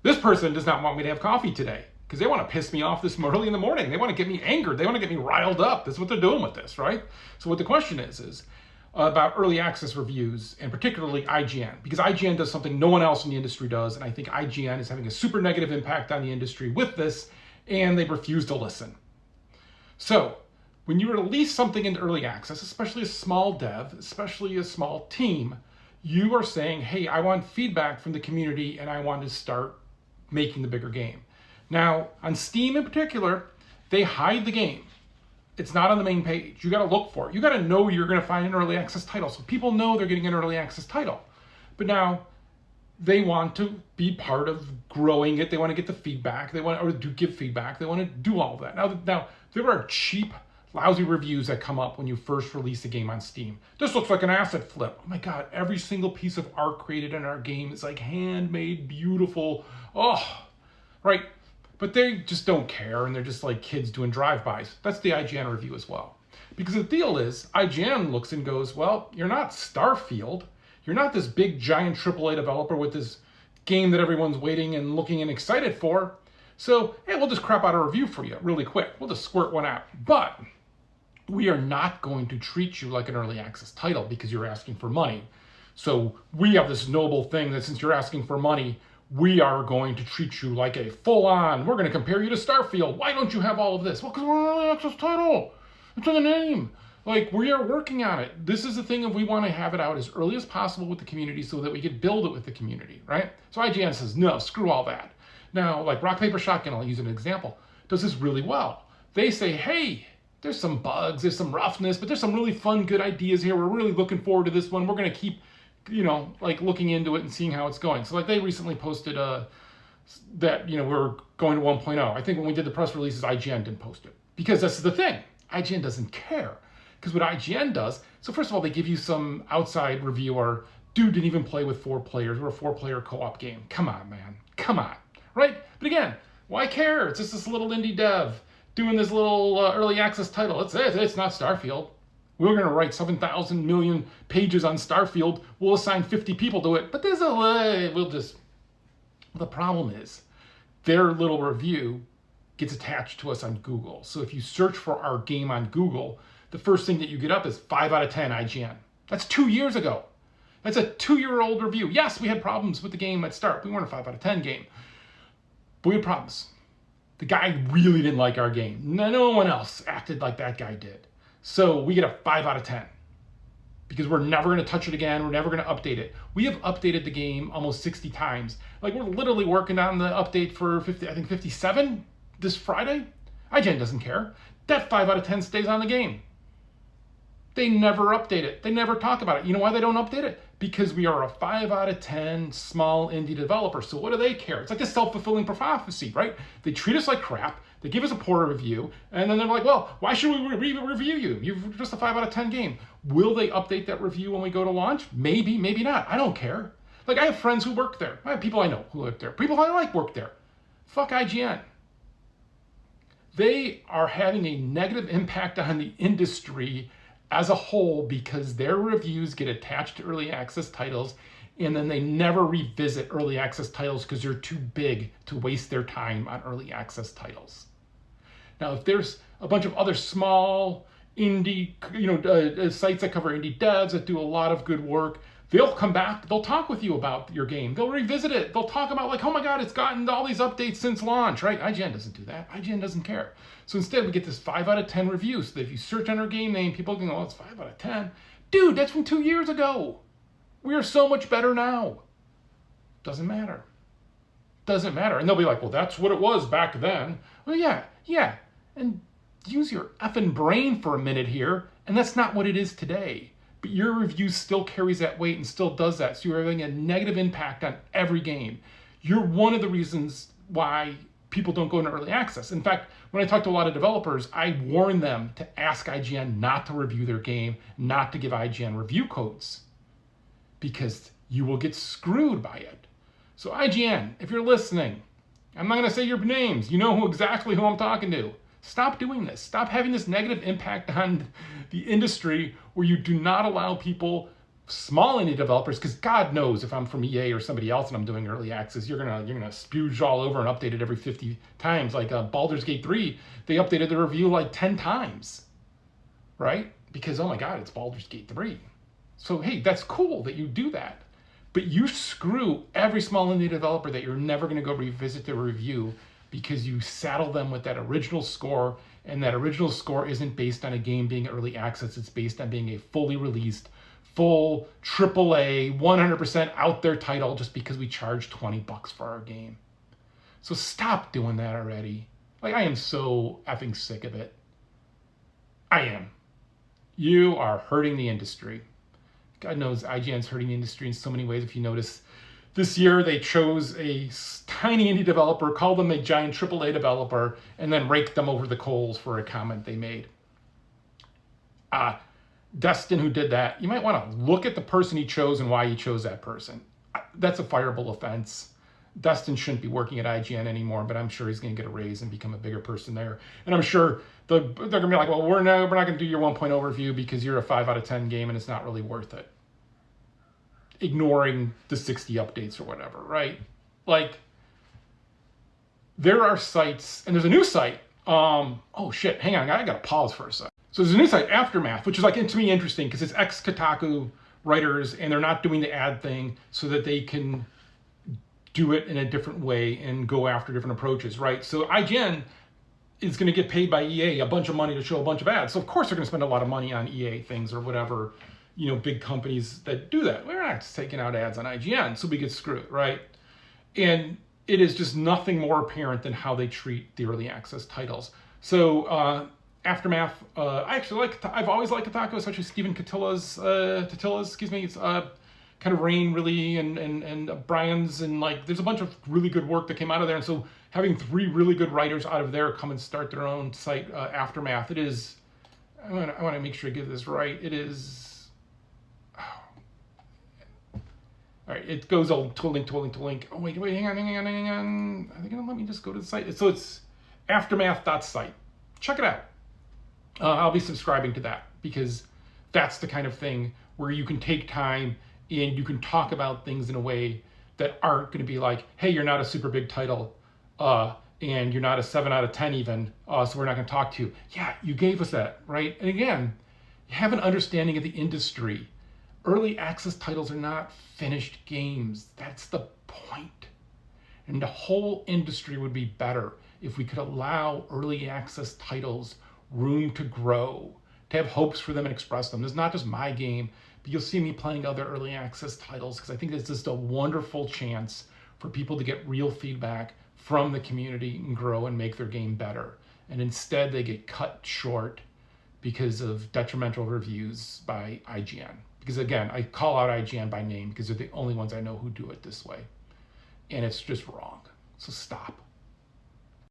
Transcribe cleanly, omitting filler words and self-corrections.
This person does not want me to have coffee today because they want to piss me off this early in the morning. They want to get me angered. They want to get me riled up. That's what they're doing with this, right? So what the question is about early access reviews, and particularly IGN, because IGN does something no one else in the industry does, and I think IGN is having a super negative impact on the industry with this, and they refuse to listen. So when you release something into early access, especially a small dev, especially a small team, you are saying, hey, I want feedback from the community and I want to start making the bigger game. Now, on Steam in particular, they hide the game. It's not on the main page. You got to look for it. You got to know you're going to find an early access title. So people know they're getting an early access title. But now they want to be part of growing it. They want to get the feedback. They want to give feedback. They want to do all of that. Now there are cheap, lousy reviews that come up when you first release a game on Steam. This looks like an asset flip. Oh my God, every single piece of art created in our game is like handmade, beautiful. Oh, right. But they just don't care, and they're just like kids doing drive-bys. That's the IGN review as well. Because the deal is, IGN looks and goes, well, you're not Starfield. You're not this big, giant AAA developer with this game that everyone's waiting and looking and excited for. So, hey, we'll just crap out a review for you really quick. We'll just squirt one out. But we are not going to treat you like an early access title because you're asking for money. So we have this noble thing that since you're asking for money, we are going to treat you like a full-on, we're going to compare you to Starfield. Why don't you have all of this? Well, because we're an early access title. It's in the name. Like, we are working on it. This is the thing, and we want to have it out as early as possible with the community so that we could build it with the community, right? So IGN says, no, screw all that. Now, like Rock, Paper, Shotgun, I'll use an example, does this really well. They say, hey, there's some bugs, there's some roughness, but there's some really fun, good ideas here. We're really looking forward to this one. We're going to keep like looking into it and seeing how it's going. So like they recently posted that, we're going to 1.0. I think when we did the press releases, IGN didn't post it. Because that's the thing. IGN doesn't care. Because what IGN does, so first of all, they give you some outside reviewer, dude didn't even play with 4 players. We're a 4-player co-op game. Come on, man. Come on. Right? But again, why care? It's just this little indie dev doing this little early access title. It's not Starfield. We're going to write 7,000 million pages on Starfield. We'll assign 50 people to it. But the problem is their little review gets attached to us on Google. So if you search for our game on Google, the first thing that you get up is 5 out of 10 IGN. That's 2 years ago. That's a 2-year-old review. Yes, we had problems with the game at start. We weren't a 5 out of 10 game. But we had problems. The guy really didn't like our game. No one else acted like that guy did. So we get a 5 out of 10 because we're never going to touch it again. We're never going to update it. We have updated the game almost 60 times. Like we're literally working on the update for 57 this Friday. IGN doesn't care. That 5 out of 10 stays on the game. They never update it. They never talk about it. You know why they don't update it? Because we are a 5 out of 10 small indie developer. So what do they care? It's like a self-fulfilling prophecy, right? They treat us like crap. They give us a poor review. And then they're like, well, why should we review you? You're just a 5 out of 10 game. Will they update that review when we go to launch? Maybe, maybe not. I don't care. Like I have friends who work there. I have people I know who work there. People I like work there. Fuck IGN. They are having a negative impact on the industry as a whole because their reviews get attached to early access titles and then they never revisit early access titles because they're too big to waste their time on early access titles. Now, if there's a bunch of other small indie, sites that cover indie devs that do a lot of good work, they'll come back, they'll talk with you about your game. They'll revisit it. They'll talk about like, oh my God, it's gotten all these updates since launch, right? IGN doesn't do that. IGN doesn't care. So instead we get this 5 out of 10 review. So that if you search on our game name, people can go, oh, it's 5 out of 10. Dude, that's from 2 years ago. We are so much better now. Doesn't matter. Doesn't matter. And they'll be like, well, that's what it was back then. Well, yeah. And use your effing brain for a minute here. And that's not what it is today. But your review still carries that weight and still does that. So you're having a negative impact on every game. You're one of the reasons why people don't go into early access. In fact, when I talk to a lot of developers, I warn them to ask IGN not to review their game, not to give IGN review codes, because you will get screwed by it. So IGN, if you're listening, I'm not going to say your names. You know exactly who I'm talking to. Stop doing this. Stop having this negative impact on the industry where you do not allow people small indie developers, because God knows if I'm from EA or somebody else and I'm doing early access, you're gonna spooge all over and update it every 50 times. Like Baldur's Gate 3, they updated the review like 10 times, right? Because oh my God, it's Baldur's Gate 3. So hey, that's cool that you do that, but you screw every small indie developer that you're never gonna go revisit the review because you saddle them with that original score, and that original score isn't based on a game being early access. It's based on being a fully released, full AAA, 100% out there title just because we charge $20 for our game. So stop doing that already. Like, I am so effing sick of it. I am. You are hurting the industry. God knows IGN's hurting the industry in so many ways. If you notice, this year they chose a tiny indie developer, called them a giant AAA developer, and then raked them over the coals for a comment they made. Destin, who did that, you might want to look at the person he chose and why he chose that person. That's a fireable offense. Destin shouldn't be working at IGN anymore, but I'm sure he's going to get a raise and become a bigger person there. And I'm sure they're going to be like, well, we're not going to do your 1.0 review because you're a 5 out of 10 game and it's not really worth it. Ignoring the 60 updates or whatever, right? Like, there are sites, and there's a new site. Oh shit, hang on, I gotta pause for a sec. So there's a new site, Aftermath, which is like, to me, interesting because it's ex-Kotaku writers and they're not doing the ad thing so that they can do it in a different way and go after different approaches, right? So IGN is going to get paid by EA a bunch of money to show a bunch of ads. So of course they're going to spend a lot of money on EA things or whatever, big companies that do that. We're not taking out ads on IGN, so we get screwed, right? And it is just nothing more apparent than how they treat the early access titles. So Aftermath, I've always liked Kotaku, especially Stephen Tatilla's, it's kind of Rain really, and Brian's, and like there's a bunch of really good work that came out of there. And so having 3 really good writers out of there come and start their own site, Aftermath, it is, I want to make sure I get this right. It is, all right, it goes to a link. Oh, wait, hang on. Are they going to let me just go to the site? So it's aftermath.site. Check it out. I'll be subscribing to that because that's the kind of thing where you can take time and you can talk about things in a way that aren't going to be like, hey, you're not a super big title and you're not a 7 out of 10 even, so we're not going to talk to you. Yeah, you gave us that, right? And again, you have an understanding of the industry. Early access titles are not finished games. That's the point. And the whole industry would be better if we could allow early access titles room to grow, to have hopes for them and express them. This is not just my game, but you'll see me playing other early access titles because I think it's just a wonderful chance for people to get real feedback from the community and grow and make their game better. And instead they get cut short because of detrimental reviews by IGN. Because again, I call out IGN by name because they're the only ones I know who do it this way. And it's just wrong. So stop.